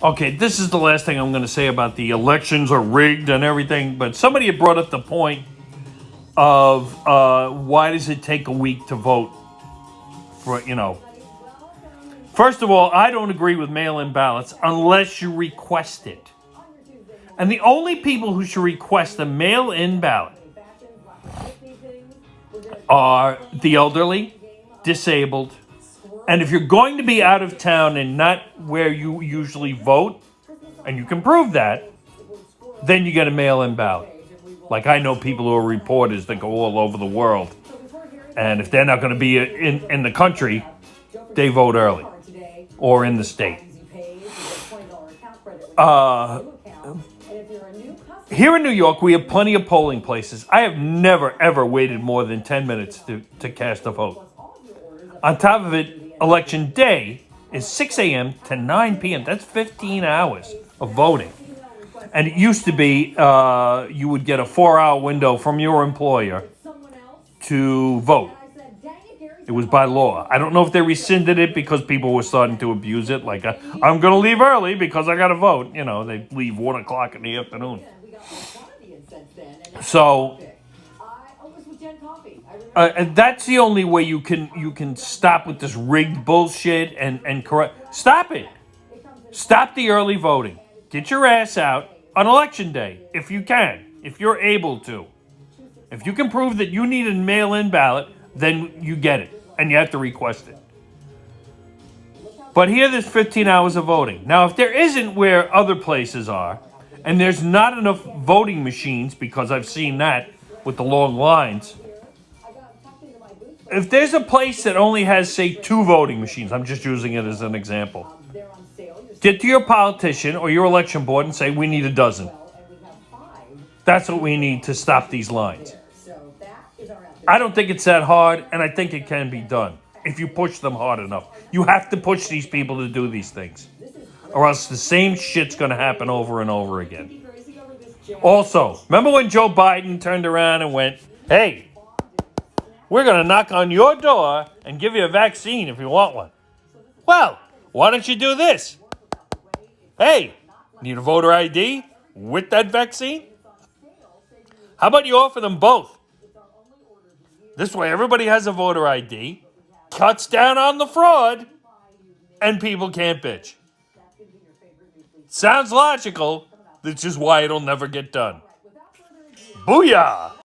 Okay, this is the last thing I'm going to say about the elections are rigged and everything, but somebody had brought up the point of why does it take a week to vote for. First of all, I don't agree with mail-in ballots unless you request it. And the only people who should request a mail-in ballot are the elderly, disabled, and if you're going to be out of town and not where you usually vote, and you can prove that, then you get a mail-in ballot. Like I know people who are reporters that go all over the world, and if they're not going to be in the country, they vote early or in the state. Here in New York, we have plenty of polling places. I have never, ever waited more than 10 minutes to cast a vote. On top of it, election day is 6 a.m. to 9 p.m. That's 15 hours of voting. And it used to be you would get a 4-hour window from your employer to vote. It was by law. I don't know if they rescinded it because people were starting to abuse it. Like, I'm going to leave early because I got to vote. They leave 1 o'clock in the afternoon. So, and that's the only way you can stop with this rigged bullshit and correct. Stop it. Stop the early voting. Get your ass out on election day if you can, if you're able to. If you can prove that you need a mail-in ballot, then you get it, and you have to request it. But here there's 15 hours of voting. Now, if there isn't where other places are, and there's not enough voting machines, because I've seen that with the long lines, if there's a place that only has, say, 2 voting machines, I'm just using it as an example, get to your politician or your election board and say, we need a dozen. That's what we need to stop these lines. I don't think it's that hard, and I think it can be done if you push them hard enough. You have to push these people to do these things, or else the same shit's going to happen over and over again. Also, remember when Joe Biden turned around and went, hey, we're going to knock on your door and give you a vaccine if you want one. Well, why don't you do this? Hey, need a voter ID with that vaccine? How about you offer them both? This way everybody has a voter ID, cuts down on the fraud, and people can't bitch. Sounds logical. That's just why it'll never get done. Booyah!